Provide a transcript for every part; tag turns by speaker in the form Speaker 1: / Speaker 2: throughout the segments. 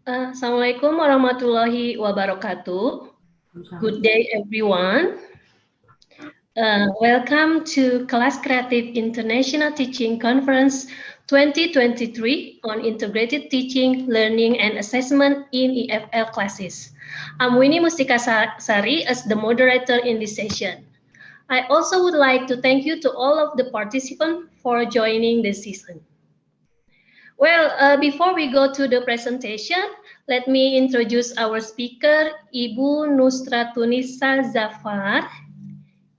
Speaker 1: Assalamualaikum warahmatullahi wabarakatuh. Good day, everyone. Welcome to Kelas Kreatif International Teaching Conference 2023 on Integrated Teaching, Learning, and Assessment in EFL classes. I'm Winy Mustikasari as the moderator in this session. I also would like to thank you to all of the participants for joining this season. Well, before we go to the presentation, let me introduce our speaker, Ibu Nusratunissa Zafar.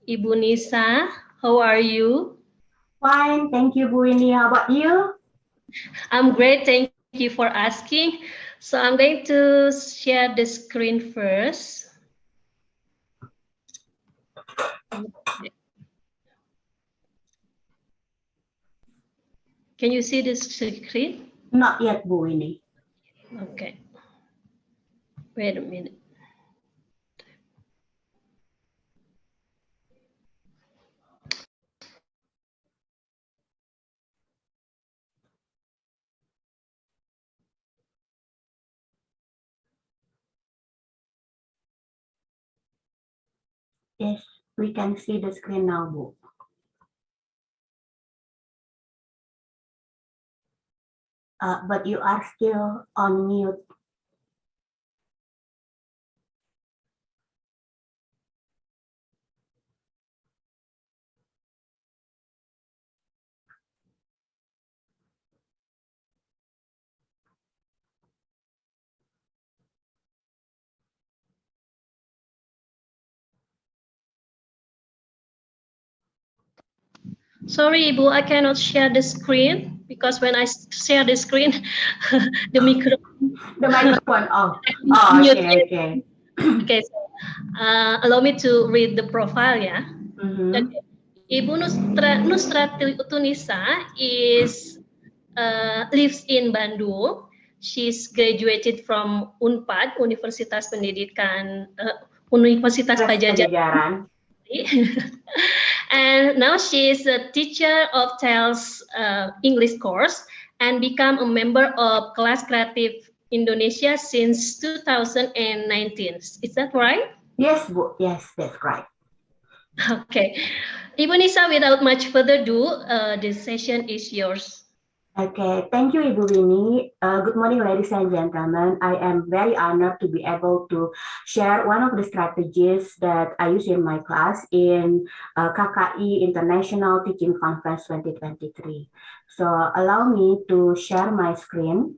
Speaker 1: Ibu Nisa, how are you?
Speaker 2: Fine, thank you, Bu Winy. How about you?
Speaker 1: I'm great, thank you for asking. So I'm going to share the screen first. Can you see the screen?
Speaker 2: Not yet, Bu Winy.
Speaker 1: Okay. Wait a minute.
Speaker 2: Yes, we can see the screen now, Bu. But you are still on mute.
Speaker 1: Sorry, Ibu, I cannot share the screen because when I share the screen, the microphone.
Speaker 2: The microphone off.
Speaker 1: Mute.
Speaker 2: Okay.
Speaker 1: Okay, so allow me to read the profile, yeah.
Speaker 2: Mm-hmm.
Speaker 1: Okay. Ibu Nusratunissa is lives in Bandung. She's graduated from Unpad, Universitas Pajajaran. And now she is a teacher of TEL's English course and become a member of Kelas Kreatif Indonesia since 2019. Is that right?
Speaker 2: Yes, Bu. Yes, that's right.
Speaker 1: Okay. Ibu Nisa, without much further ado, this session is yours.
Speaker 2: Okay, thank you, Ibu Winy. Good morning, ladies and gentlemen. I am very honored to be able to share one of the strategies that I use in my class in KKI International Teaching Conference 2023. So allow me to share my screen.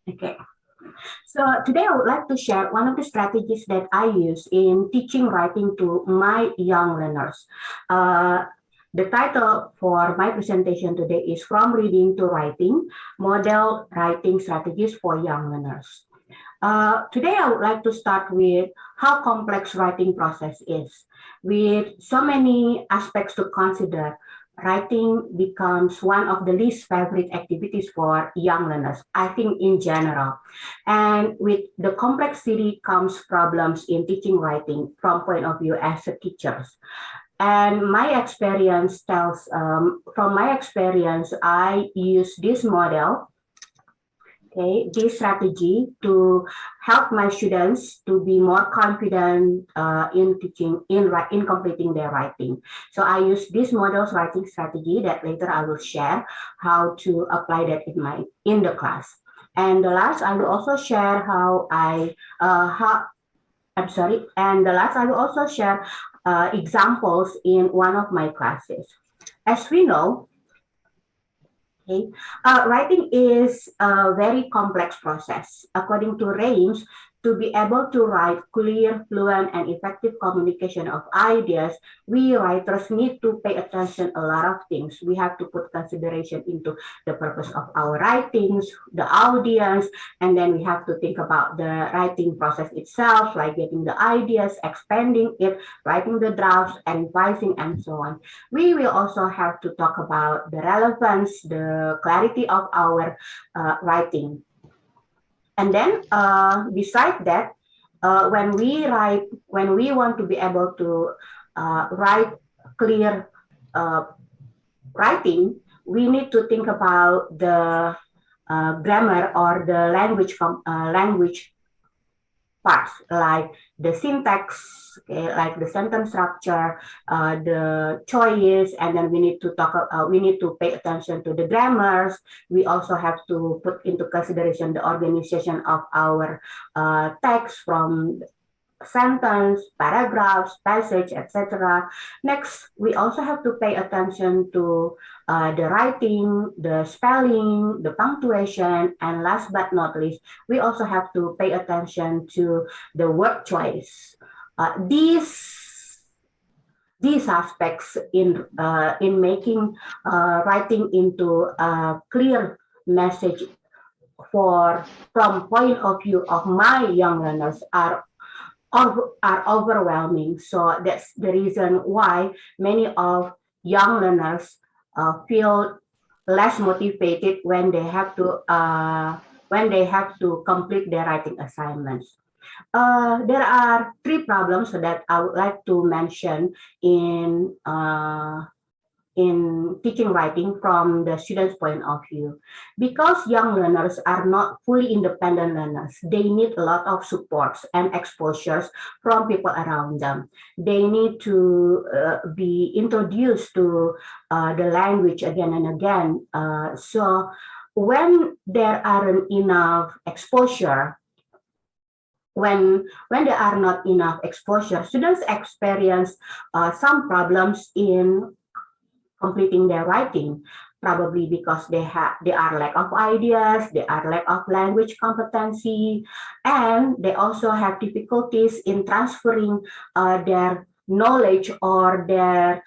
Speaker 2: Okay. So today I would like to share one of the strategies that I use in teaching writing to my young learners. The title for my presentation today is From Reading to Writing, Model Writing Strategies for Young Learners. Today I would like to start with how complex writing process is. With so many aspects to consider, writing becomes one of the least favorite activities for young learners, I think in general. And with the complexity comes problems in teaching writing from point of view as a teachers. And my experience tells, from my experience, I use this model, this strategy to help my students to be more confident in teaching, in completing their writing. So I use this model's writing strategy that later I will share how to apply that in the class. And the last, I will also share and the last, I will also share examples in one of my classes. As we know, writing is a very complex process. According to Reims, to be able to write clear, fluent, and effective communication of ideas, we writers need to pay attention a lot of things. We have to put consideration into the purpose of our writings, the audience, and then we have to think about the writing process itself, like getting the ideas, expanding it, writing the drafts, and revising, and so on. We will also have to talk about the relevance, the clarity of our writing. And then beside that, when we want to be able to write clear writing, we need to think about the grammar or the language parts, like the syntax, okay, like the sentence structure, the choice, and then we need to pay attention to the grammars. We also have to put into consideration the organization of our text from sentence, paragraphs, passage, etc. Next, we also have to pay attention to the writing, the spelling, the punctuation, and last but not least, we also have to pay attention to the word choice. These aspects in making writing into a clear message from point of view of my young learners are overwhelming. So that's the reason why many of young learners feel less motivated when they have to complete their writing assignments. There are three problems that I would like to mention in teaching writing from the student's point of view. Because young learners are not fully independent learners, they need a lot of supports and exposures from people around them. They need to be introduced to the language again and again. So when there aren't enough exposure, when there are not enough exposure, students experience some problems in completing their writing, probably because they are lack of ideas, they are lack of language competency, and they also have difficulties in transferring their knowledge or their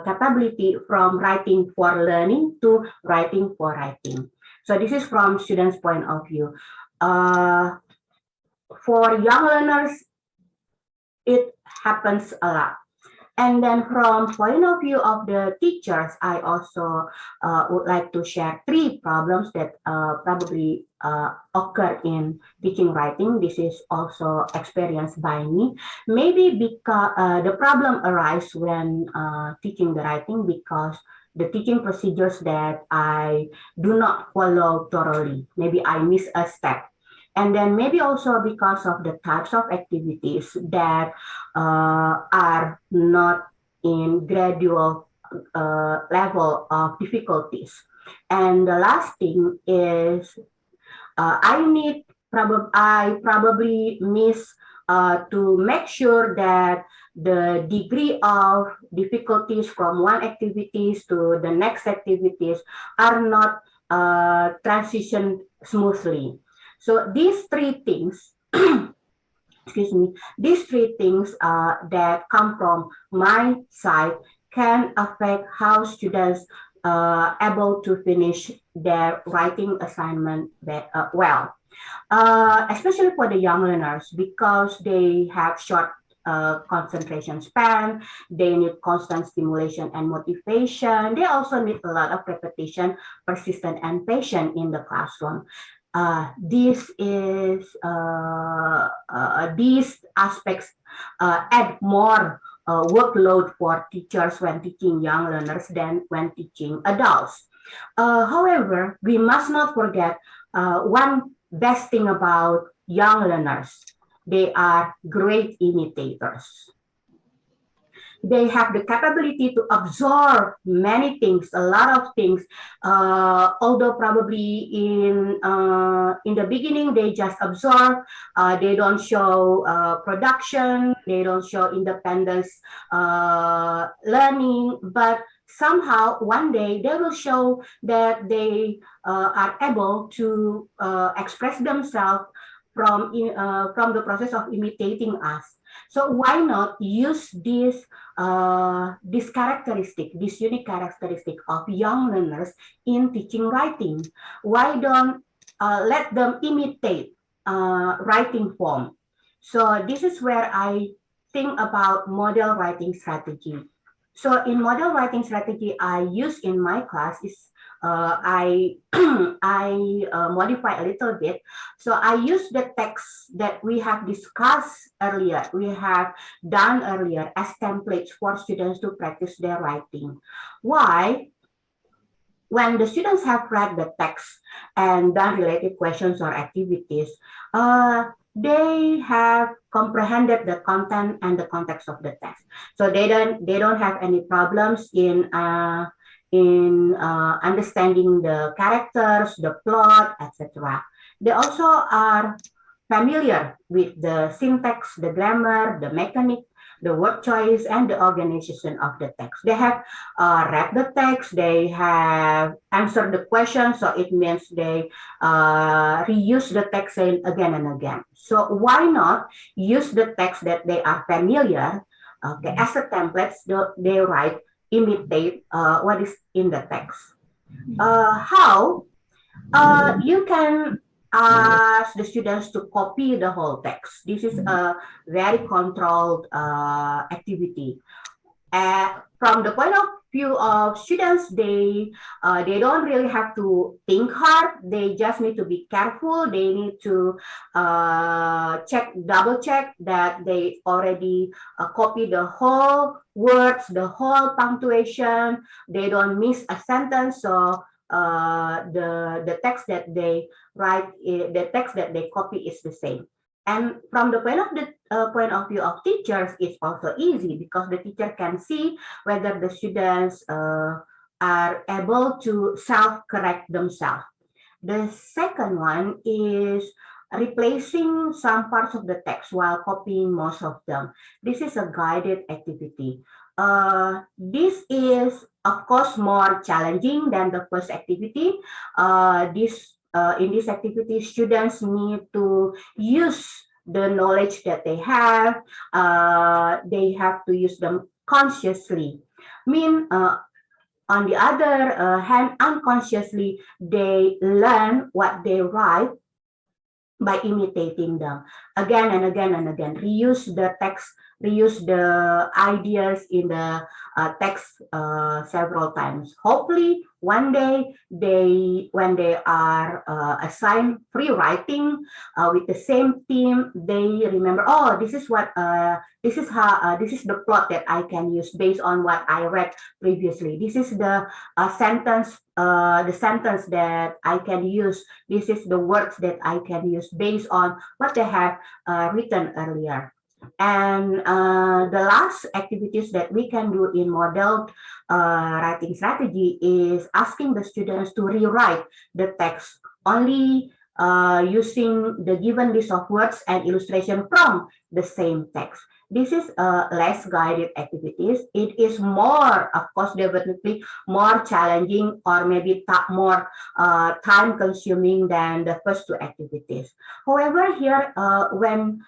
Speaker 2: capability from writing for learning to writing for writing. So this is from students' point of view. For young learners, it happens a lot. And then from point of view of the teachers, I also would like to share three problems that probably occur in teaching writing. This is also experienced by me. Maybe because the problem arises when teaching the writing because the teaching procedures that I do not follow thoroughly. Maybe I miss a step. And then maybe also because of the types of activities that are not in gradual level of difficulties. And the last thing is I probably miss to make sure that the degree of difficulties from one activities to the next activities are not transitioned smoothly. So these three things, excuse me, these three things that come from my side can affect how students able to finish their writing assignment well. Especially for the young learners because they have short concentration span, they need constant stimulation and motivation. They also need a lot of repetition, persistence, and patience in the classroom. These aspects add more workload for teachers when teaching young learners than when teaching adults. However, we must not forget one best thing about young learners. They are great imitators. They have the capability to absorb many things, a lot of things. Although probably in the beginning they just absorb, they don't show production, they don't show independence learning, but somehow one day they will show that they are able to express themselves from the process of imitating us. So why not use this characteristic, this unique characteristic of young learners in teaching writing? Why don't let them imitate writing form? So this is where I think about model writing strategy. So in model writing strategy I use in my class is I modify a little bit. So I use the text that we have discussed earlier, we have done earlier as templates for students to practice their writing. Why? When the students have read the text and done related questions or activities, they have comprehended the content and the context of the text. So they don't have any problems in understanding the characters, the plot, etc. They also are familiar with the syntax, the grammar, the mechanic, the word choice, and the organization of the text. They have read the text, they have answered the question, so it means they reuse the text again and again. So why not use the text that they are familiar, okay, as a template, so they write, imitate what is in the text. How? You can ask the students to copy the whole text. This is a very controlled activity. From the point of view of students, they don't really have to think hard. They just need to be careful. They need to double check that they already copy the whole words, the whole punctuation. They don't miss a sentence. So the text that they write, the text that they copy is the same. And from the point of view of teachers, it's also easy because the teacher can see whether the students are able to self-correct themselves. The second one is replacing some parts of the text while copying most of them. This is a guided activity. This is, of course, more challenging than the first activity. In this activity, students need to use the knowledge that they have. They have to use them consciously. On the other hand, unconsciously, they learn what they write by imitating them again and again and again. Reuse the text, reuse the ideas in the text several times. Hopefully, one day when they are assigned free writing with the same theme, they remember, oh, this is the plot that I can use based on what I read previously. This is the sentence that I can use. This is the words that I can use based on what they have written earlier. And the last activities that we can do in modeled writing strategy is asking the students to rewrite the text only using the given list of words and illustration from the same text. This is less guided activities. It is more, of course, definitely more challenging or maybe more time consuming than the first two activities. However, here when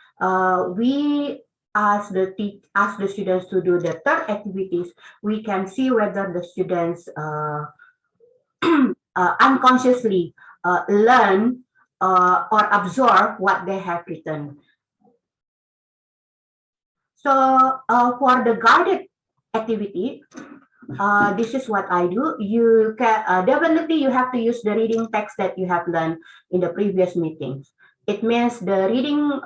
Speaker 2: we ask the students to do the third activities, we can see whether the students unconsciously learn or absorb what they have written. So for the guided activity, this is what I do. You can definitely you have to use the reading text that you have learned in the previous meetings. It means the reading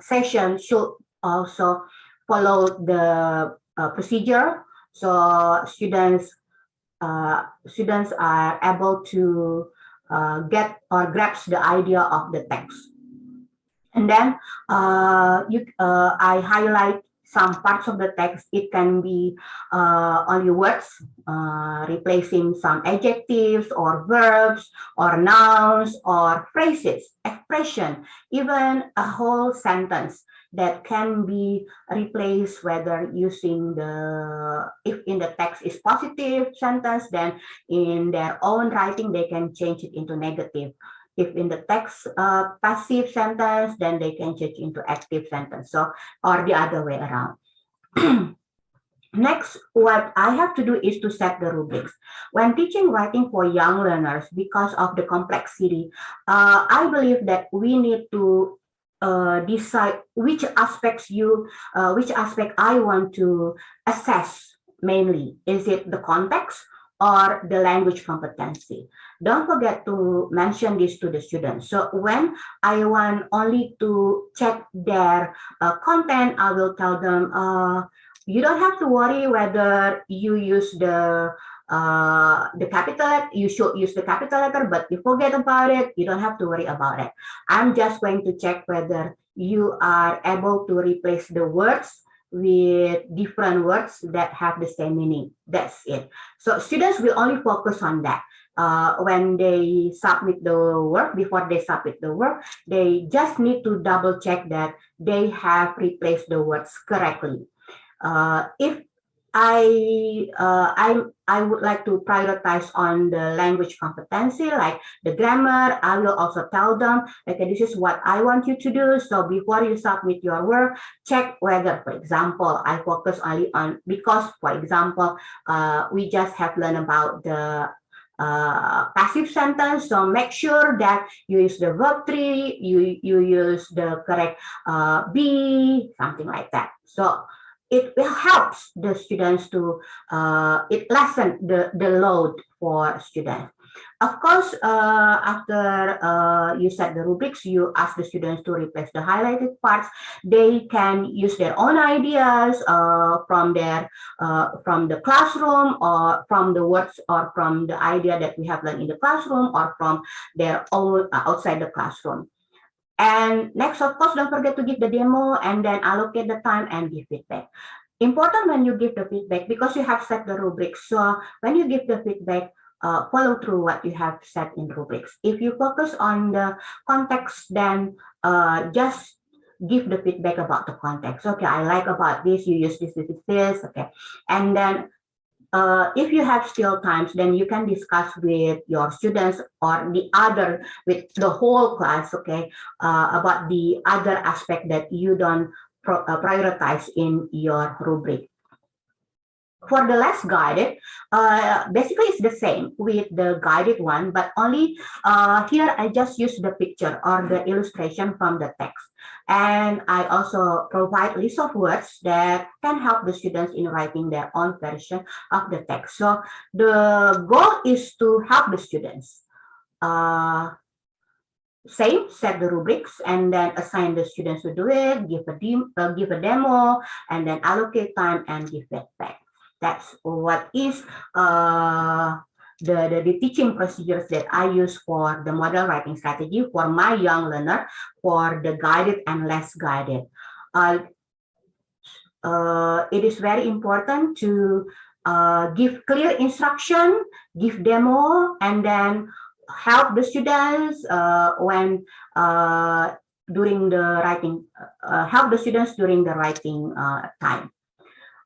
Speaker 2: session should also follow the procedure, so students are able to get or grasp the idea of the text. And then I highlight some parts of the text. It can be only words, replacing some adjectives or verbs or nouns or phrases, expression, even a whole sentence that can be replaced, whether using if in the text is positive sentence, then in their own writing, they can change it into negative. If in the text passive sentence, then they can change into active sentence. So, or the other way around. Next, what I have to do is to set the rubrics. When teaching writing for young learners, because of the complexity, I believe that we need to decide which aspect I want to assess mainly. Is it the context or the language competency. Don't forget to mention this to the students. So when I want only to check their content, I will tell them, you don't have to worry whether you use the capital letter. You should use the capital letter, but you forget about it. You don't have to worry about it. I'm just going to check whether you are able to replace the words with different words that have the same meaning. That's it. So students will only focus on that. When they submit the work, before they submit the work, they just need to double check that they have replaced the words correctly. If I would like to prioritize on the language competency, like the grammar. I will also tell them, okay, this is what I want you to do. So before you submit your work, check whether, for example, I focus only on, because, for example, we just have learned about the passive sentence. So make sure that you use the verb 3, you use the correct be, something like that. So it will help the students to, it lessen the load for students. Of course, after you set the rubrics, you ask the students to replace the highlighted parts. They can use their own ideas from the classroom, or from the words, or from the idea that we have learned in the classroom, or from their own outside the classroom. And next, of course, don't forget to give the demo and then allocate the time and give feedback. Important when you give the feedback, because you have set the rubrics. So when you give the feedback, follow through what you have set in rubrics. If you focus on the context, then just give the feedback about the context. Okay, I like about this, you use this, okay. And then if you have still times, then you can discuss with your students or with the whole class, okay, about the other aspect that you don't prioritize in your rubric. For the less guided, basically it's the same with the guided one, but only here I just use the picture or the illustration from the text. And I also provide a list of words that can help the students in writing their own version of the text. So the goal is to help the students. Set the rubrics and then assign the students to do it, give a demo, and then allocate time and give feedback. That's what is the teaching procedures that I use for the model writing strategy for my young learner, for the guided and less guided. It is very important to give clear instruction, give demo, and then help the students when during the writing, help the students during the writing time.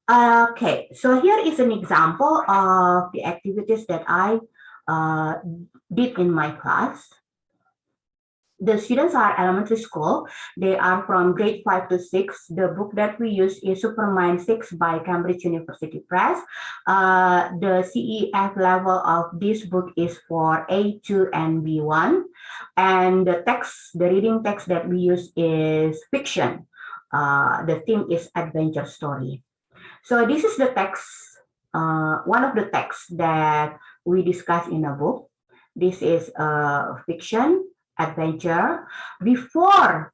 Speaker 2: Okay, so here is an example of the activities that I did in my class. The students are elementary school. They are from grade 5 to 6. The book that we use is Supermind 6 by Cambridge University Press. The CEF level of this book is for A2 and B1. And the reading text that we use is fiction. The theme is adventure story. So this is the text, one of the texts that we discuss in a book. This is fiction, adventure. Before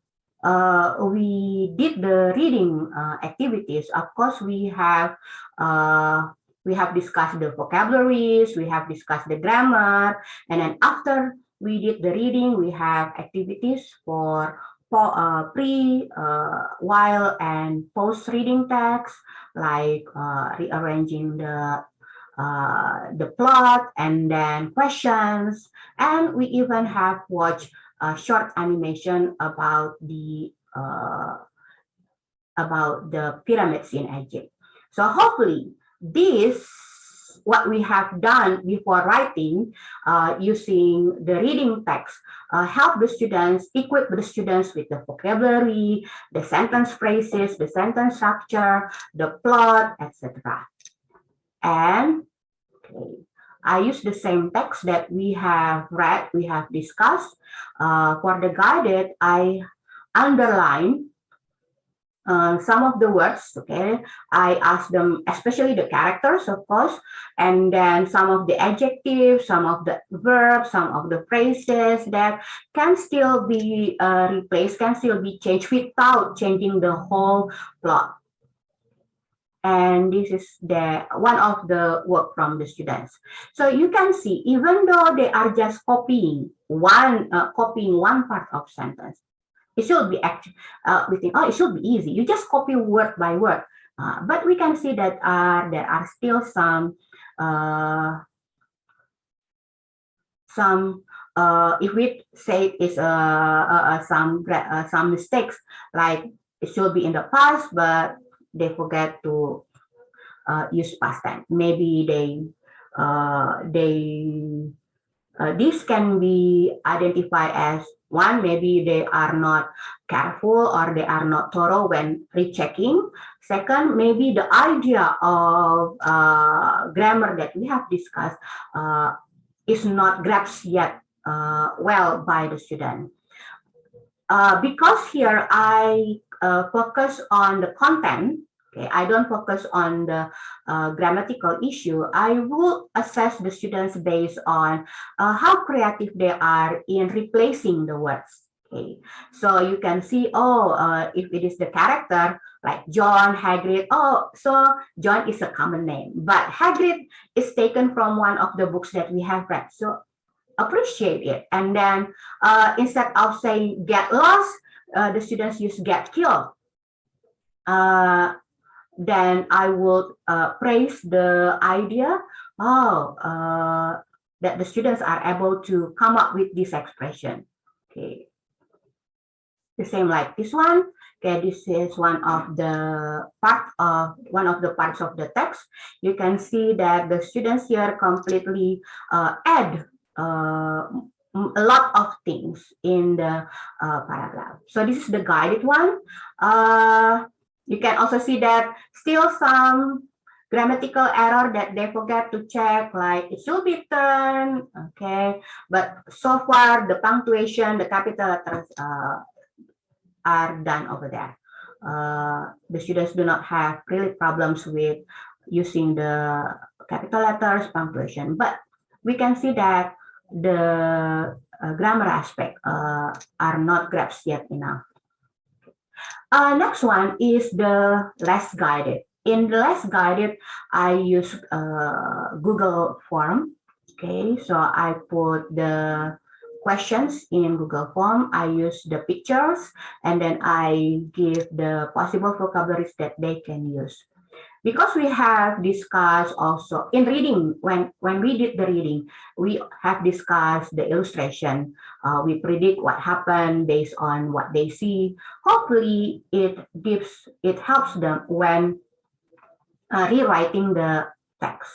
Speaker 2: we did the reading activities, of course, we have discussed the vocabularies, we have discussed the grammar, and then after we did the reading, we have activities for pre, while, and post reading text, like rearranging the plot, and then questions, and we even have watched a short animation about the pyramids in Egypt. So hopefully this, what we have done before writing, using the reading text, help the students, equip the students with the vocabulary, the sentence phrases, the sentence structure, the plot, etc. And okay, I use the same text that we have read, we have discussed. For the guided, I underline some of the words, okay, I ask them, especially the characters, of course, and then some of the adjectives, some of the verbs, some of the phrases that can still be replaced, can still be changed without changing the whole plot. And this is the one of the work from the students. So you can see, even though they are just copying one part of sentence, it should be we think, oh, it should be easy. You just copy word by word. But we can see that there are still some if we say it's some mistakes, like it should be in the past, but they forget to use past tense. Maybe this can be identified as one, maybe they are not careful or they are not thorough when rechecking. Second, maybe the idea of grammar that we have discussed is not grasped yet well by the student. Because here I focus on the content, okay, I don't focus on the grammatical issue. I will assess the students based on how creative they are in replacing the words. Okay, so you can see, if it is the character like John, Hagrid, so John is a common name, but Hagrid is taken from one of the books that we have read. So appreciate it. And then instead of saying get lost, the students use get killed. Then I would praise the idea that the students are able to come up with this expression. Okay, the same like this one. Okay, this is one of the parts of the text. You can see that the students here completely add a lot of things in the paragraph. So this is the guided one. You can also see that still some grammatical error that they forget to check, like it should be turned, okay? But so far, the punctuation, the capital letters are done over there. The students do not have really problems with using the capital letters, punctuation, but we can see that the grammar aspect are not grasped yet enough. Next one is the less guided. In the less guided, I use Google form. Okay, so I put the questions in Google form. I use the pictures, and then I give the possible vocabularies that they can use. Because we have discussed also in reading, when we did the reading, we have discussed the illustration. We predict what happened based on what they see. Hopefully, it helps them when rewriting the text.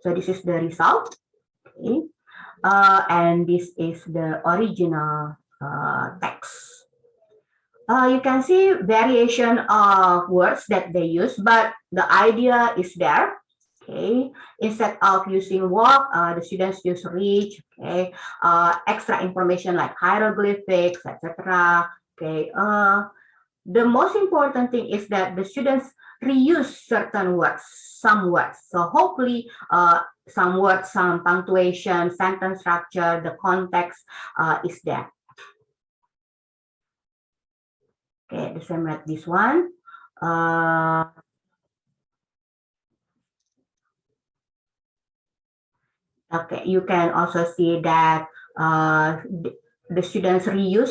Speaker 2: So this is the result, okay? And this is the original text. You can see variation of words that they use, but the idea is there. Okay, instead of using walk, the students use reach. Okay, extra information like hieroglyphics, etc. Okay, the most important thing is that the students reuse certain words, some words. So hopefully, some words, some punctuation, sentence structure, the context is there. Okay, the same like this one. Okay, you can also see that the students reuse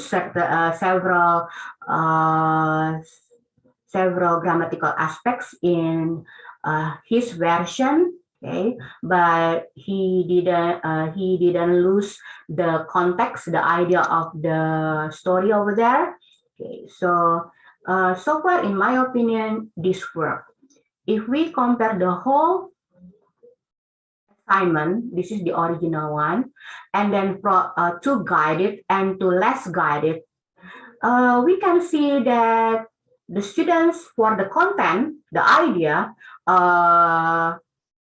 Speaker 2: several grammatical aspects in his version. Okay, but he didn't lose the context, the idea of the story over there. Okay, so so far, in my opinion, this work. If we compare the whole assignment, this is the original one, and then to guided and to less guided, we can see that the students for the content, the idea,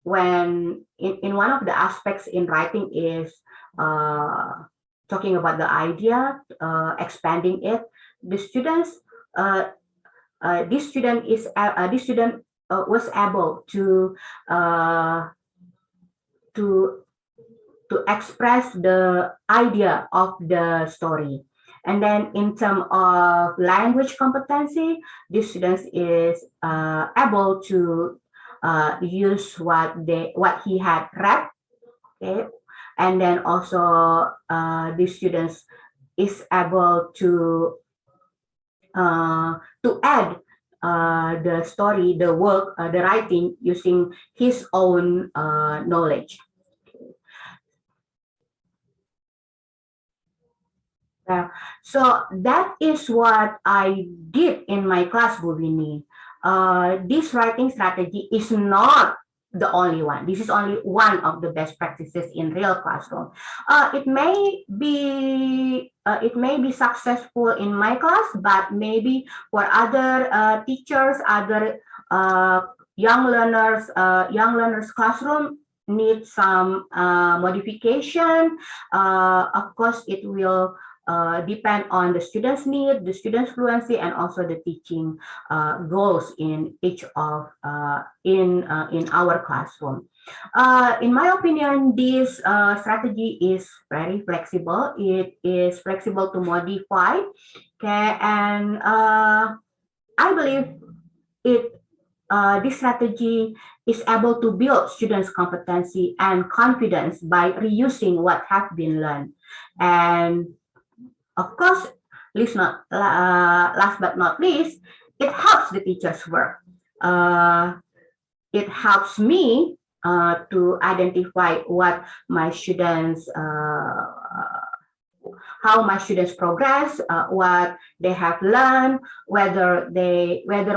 Speaker 2: when in one of the aspects in writing is talking about the idea, expanding it, the students this student was able to to express the idea of the story. And then in terms of language competency, this student is able to use what he had read, okay, and then also this student is able to add the story, the work, the writing using his own knowledge. So that is what I did in my class, Bu Winy. This writing strategy is not the only one. This is only one of the best practices in real classroom. It may be successful in my class, but maybe for other teachers, other young learners classroom need some modification. Of course, it will depend on the student's need, the student's fluency, and also the teaching goals in each of in our classroom. In my opinion, this strategy is very flexible. It is flexible to modify. Okay, and I believe this strategy is able to build students' competency and confidence by reusing what have been learned. And of course, last but not least, it helps the teacher's work. It helps me to identify what my students, how my students progress, what they have learned, whether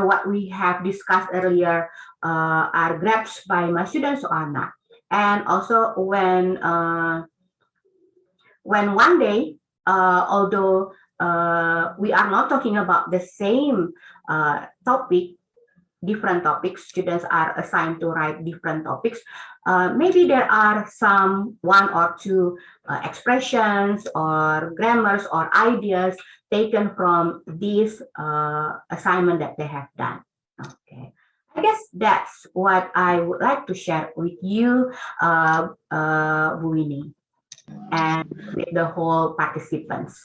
Speaker 2: what we have discussed earlier are grasped by my students or not. And also when one day, although we are not talking about the same topic, different topics, students are assigned to write different topics. Maybe there are some one or two expressions or grammars or ideas taken from this assignment that they have done. Okay. I guess that's what I would like to share with you, Bu Winy, and with the whole participants.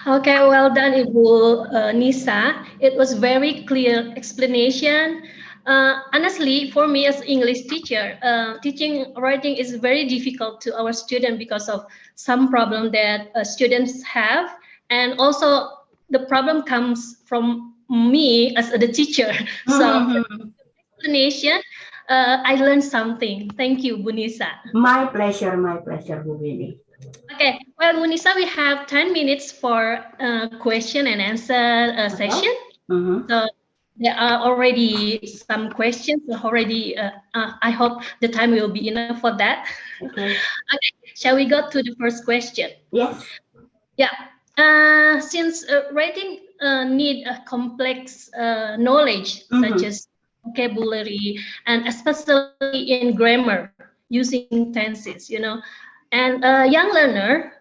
Speaker 1: Okay, well done, Ibu Nisa. It was very clear explanation. Honestly, for me as English teacher, teaching writing is very difficult to our student because of some problem that students have, and also the problem comes from me as the teacher. So, explanation, I learned something. Thank you, Bu Nisa.
Speaker 2: My pleasure, Bu Winy.
Speaker 1: Okay, well, Munisa, we have 10 minutes for question and answer session. So there are already some questions already. I hope the time will be enough for that.
Speaker 2: Okay.
Speaker 1: Okay, shall we go to the first question?
Speaker 2: Yes.
Speaker 1: Yeah. Since writing need a complex knowledge such as vocabulary and especially in grammar using tenses, and a young learner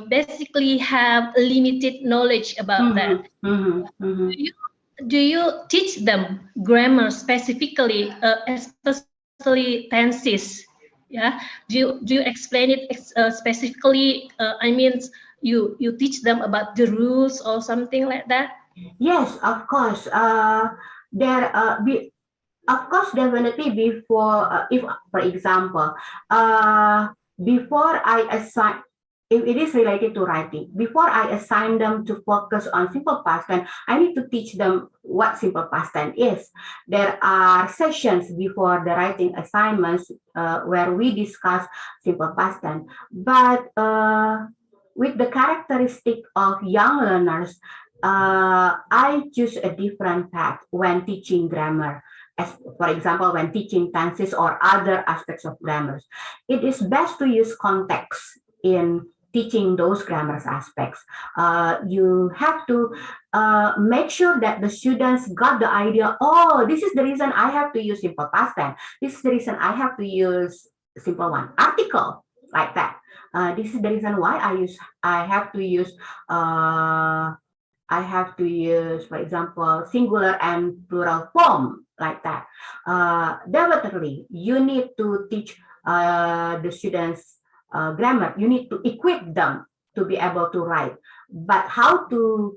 Speaker 1: basically have limited knowledge about that. Do you teach them grammar specifically, especially tenses? Yeah. Do you explain it specifically? I mean, you teach them about the rules or something like that?
Speaker 2: Yes, of course. Of course, definitely before, if for example, before I assign, if it is related to writing, before I assign them to focus on simple past tense, I need to teach them what simple past tense is. There are sessions before the writing assignments where we discuss simple past tense, but with the characteristic of young learners, I choose a different path when teaching grammar. As, for example, when teaching tenses or other aspects of grammar, it is best to use context in teaching those grammar aspects. You have to make sure that the students got the idea, oh, this is the reason I have to use simple past tense. This is the reason I have to use simple one, article, like that. This is the reason why I have to use I have to use, for example, singular and plural form like that. Definitely, you need to teach the students grammar. You need to equip them to be able to write. But how to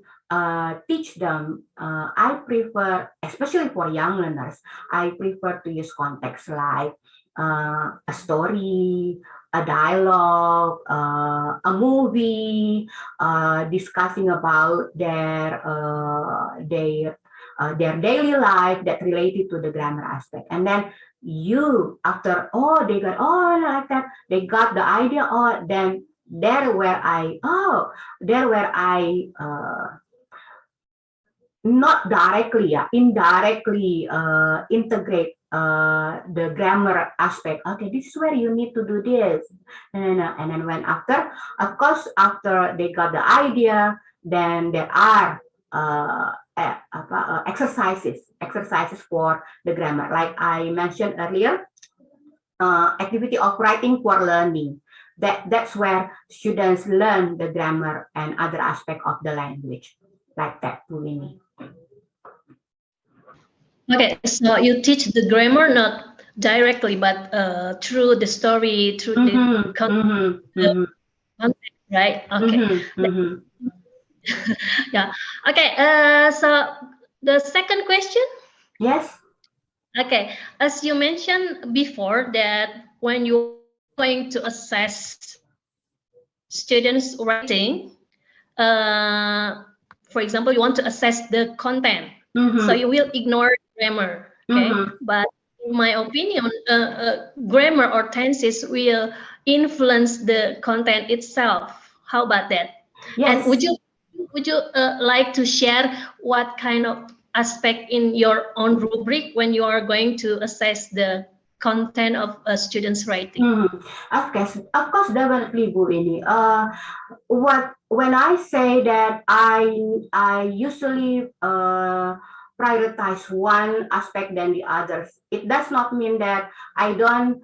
Speaker 2: teach them, I prefer, especially for young learners, I prefer to use context like a story, a dialogue, a movie, discussing about their daily life that related to the grammar aspect. And then you, after they got like that, they got the idea. Then there where I not directly, indirectly integrate the grammar aspect. Okay, this is where you need to do this, and then when after, of course, after they got the idea, then there are exercises for the grammar, like I mentioned earlier, activity of writing for learning. That's where students learn the grammar and other aspect of the language, like that, Winy.
Speaker 1: Okay, so you teach the grammar not directly, but through the story, through the context, right? Okay. Yeah. Okay. So the second question.
Speaker 2: Yes.
Speaker 1: Okay. As you mentioned before, that when you're going to assess students' writing, for example, you want to assess the content, so you will ignore grammar. Okay. But in my opinion, grammar or tenses will influence the content itself. How about that?
Speaker 2: Yes.
Speaker 1: And would you like to share what kind of aspect in your own rubric when you are going to assess the content of a student's writing?
Speaker 2: Of course, definitely, Bu Winy. When I say that I usually prioritize one aspect than the others, it does not mean that I don't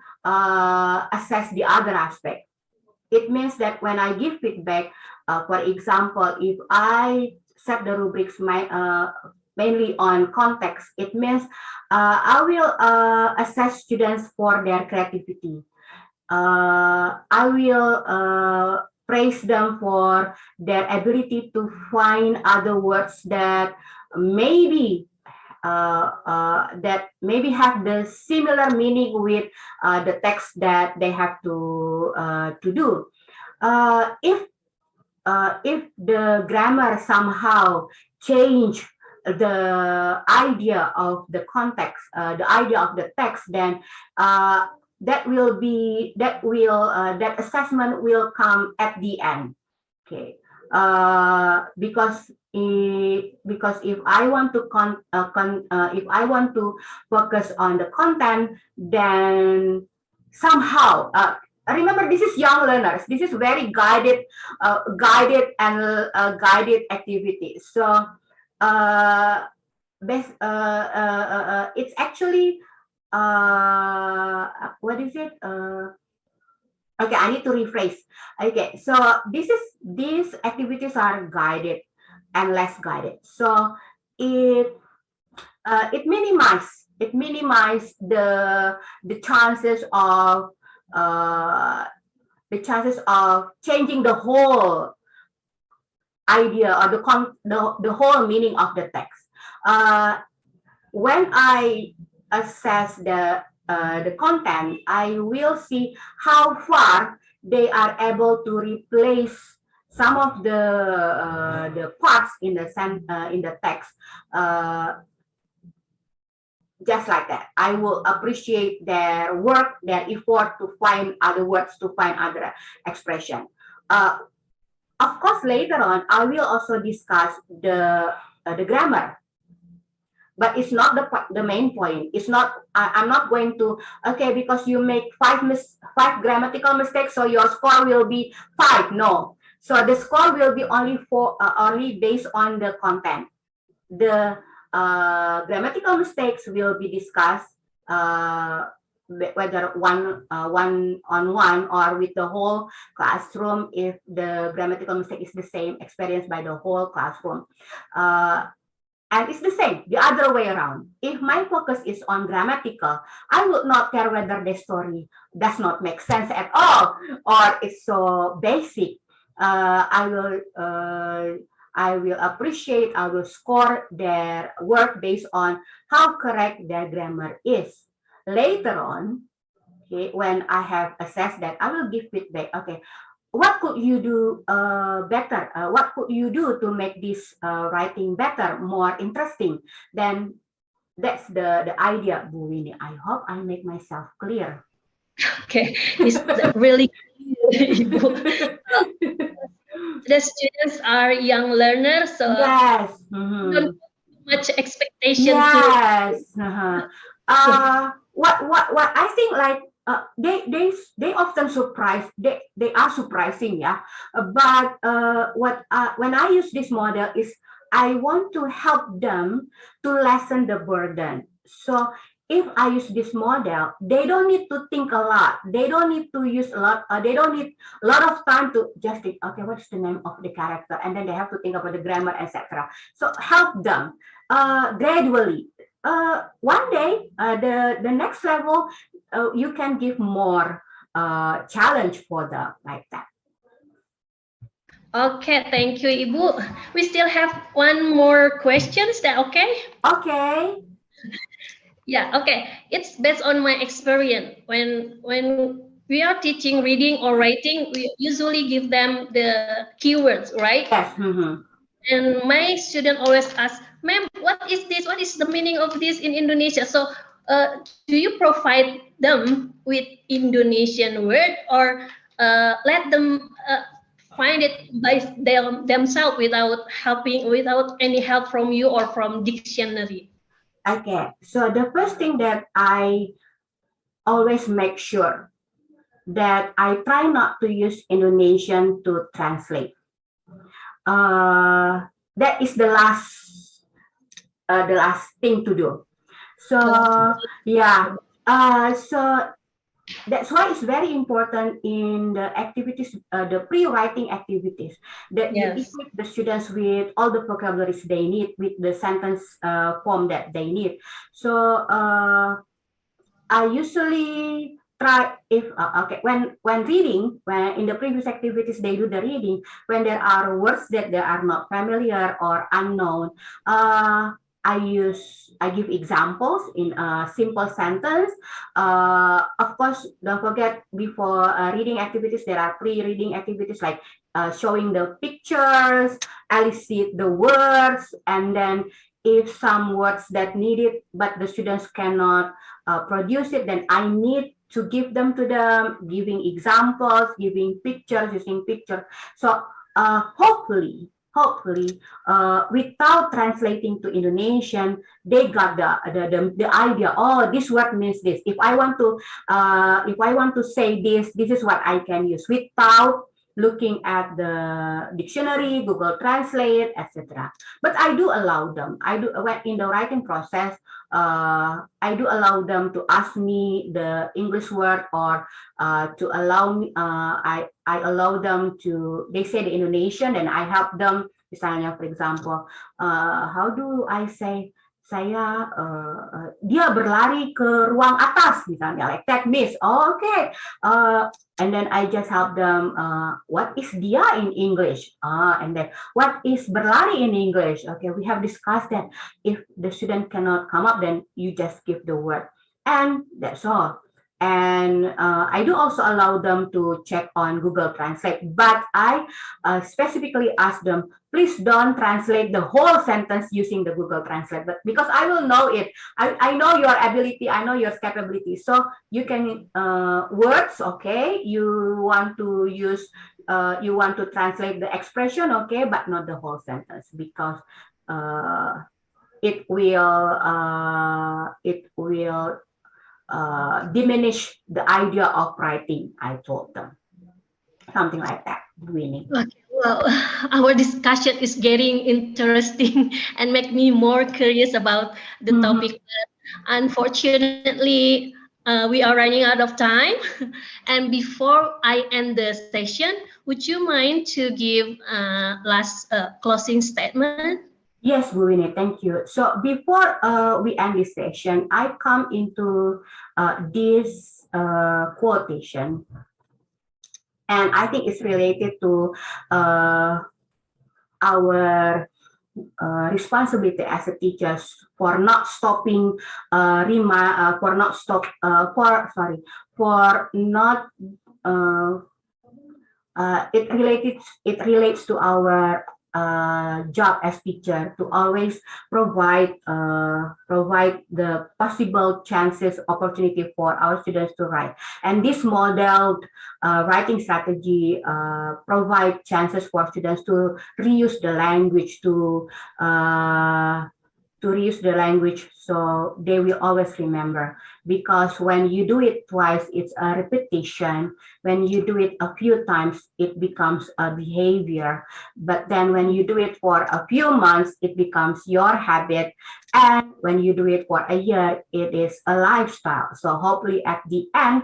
Speaker 2: assess the other aspect. It means that when I give feedback, for example, if I set the rubrics mainly on context, it means I will assess students for their creativity. I will praise them for their ability to find other words that maybe have the similar meaning with the text that they have to do. If the grammar somehow change the idea of the context, the idea of the text, then that assessment will come at the end. Okay, because if I want to if I want to focus on the content, then somehow remember, this is young learners. This is very guided activity. So it's actually what is it? Okay, I need to rephrase. Okay, so these activities are guided and less guided. So it minimize the chances of changing the whole idea or the whole meaning of the text. When I assess the content, I will see how far they are able to replace some of the parts in the text. Just like that, I will appreciate their work, their effort to find other words, to find other expression. Of course, later on, I will also discuss the grammar, but it's not the main point. It's not. I'm not going to, okay, because you make five grammatical mistakes, so your score will be 5. No, so the score will be only based on the content. The grammatical mistakes will be discussed whether one-on-one or with the whole classroom, if the grammatical mistake is the same, experienced by the whole classroom. And it's the same, the other way around. If my focus is on grammatical, I will not care whether the story does not make sense at all or it's so basic. I will appreciate, I will score their work based on how correct their grammar is. Later on, okay, when I have assessed that, I will give feedback. Okay, what could you do better? What could you do to make this writing better, more interesting? Then that's the idea, Bu Winy. I hope I make myself clear.
Speaker 1: Okay, it's really clear, Ibu. The students are young learners, so
Speaker 2: Yes.
Speaker 1: don't put much expectation
Speaker 2: Yes.
Speaker 1: to.
Speaker 2: What I think, like, they often surprise, they are surprising, yeah. But when I use this model is I want to help them to lessen the burden. So if I use this model, they don't need to think a lot. They don't need to use a lot. They don't need a lot of time to just think, okay, what's the name of the character, and then they have to think about the grammar, etc. So help them gradually. One day, the next level, you can give more challenge for them, like that.
Speaker 1: Okay, thank you, Ibu. We still have one more question. Is that okay?
Speaker 2: Okay.
Speaker 1: Yeah, okay. It's based on my experience. When we are teaching reading or writing, we usually give them the keywords, right?
Speaker 2: Yes.
Speaker 1: And my student always ask, "Ma'am, what is this? What is the meaning of this in Indonesia?" So, do you provide them with Indonesian word, or let them find it by themselves without any help from you or from dictionary?
Speaker 2: Okay. So the first thing that I always make sure that I try not to use Indonesian to translate. That is the last thing to do. So yeah, so that's why it's very important in the activities, the pre-writing activities, that you
Speaker 1: Yes.
Speaker 2: equip the students with all the vocabularies they need, with the sentence form that they need. So I usually try, if when reading, when in the previous activities they do the reading, when there are words that they are not familiar or unknown, I give examples in a simple sentence. Of course, don't forget, before reading activities, there are pre-reading activities like showing the pictures, elicit the words, and then if some words that needed but the students cannot produce it, then I need to give them to them, giving examples, giving pictures, using pictures. So hopefully, without translating to Indonesian, they got the idea. Oh, this word means this. If I want to say this is what I can use, without looking at the dictionary, Google Translate, etc. But I do allow them. When in the writing process, I do allow them to ask me the English word, or to allow me. I allow them to. They say the Indonesian, and I help them. Misalnya, for example, how do I say? Dia berlari ke ruang atas, misalnya, like that, miss. Oh, okay. And then I just help them, what is dia in English? And then what is berlari in English? Okay, we have discussed that. If the student cannot come up, then you just give the word. And that's all. And I do also allow them to check on Google Translate, but I specifically ask them, please don't translate the whole sentence using the Google Translate, but because I will know it. I know your ability, I know your capability. So you can, words, okay, you want to use, you want to translate the expression, okay, but not the whole sentence, because it will diminish the idea of writing, I told them. Something like that, Winy.
Speaker 1: Okay, well, our discussion is getting interesting and make me more curious about the topic. Unfortunately, We are running out of time. And before I end the session, would you mind to give last closing statement?
Speaker 2: Yes, Bu Winnie, thank you. So before we end this session, I come into this quotation, and I think it's related to our responsibility as a teachers for not stopping for not stop for not it relates to our job as teacher to always provide the possible chances opportunity for our students to write, and this modeled writing strategy provide chances for students to reuse the language to reuse the language so they will always remember, because when you do it twice it's a repetition, when you do it a few times it becomes a behavior, but then when you do it for a few months it becomes your habit, and when you do it for a year it is a lifestyle. So hopefully at the end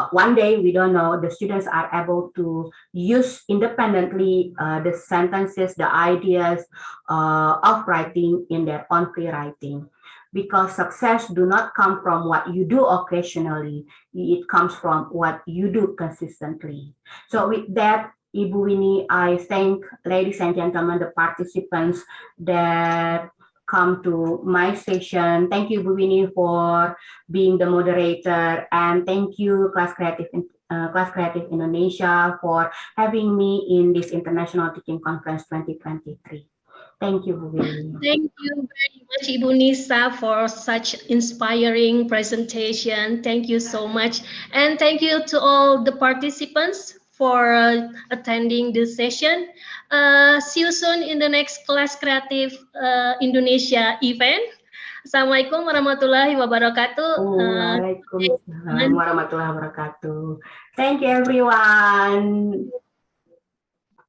Speaker 2: one day, we don't know, the students are able to use independently the sentences, the ideas of writing in their own free writing, because success do not come from what you do occasionally, it comes from what you do consistently. So with that, Ibu Winy, I thank, ladies and gentlemen, the participants that come to my session. Thank you, Ibu Winy, for being the moderator, and thank you, Kelas Kreatif Indonesia, for having me in this International Teaching Conference 2023. Thank you, Bu Winy.
Speaker 1: Thank you very much, Ibu Nisa, for such inspiring presentation. Thank you so much. And thank you to all the participants for attending this session. See you soon in the next Kelas Kreatif Indonesia event. Assalamualaikum warahmatullahi wabarakatuh.
Speaker 2: Waalaikumsalam warahmatullahi wabarakatuh. Thank you, everyone.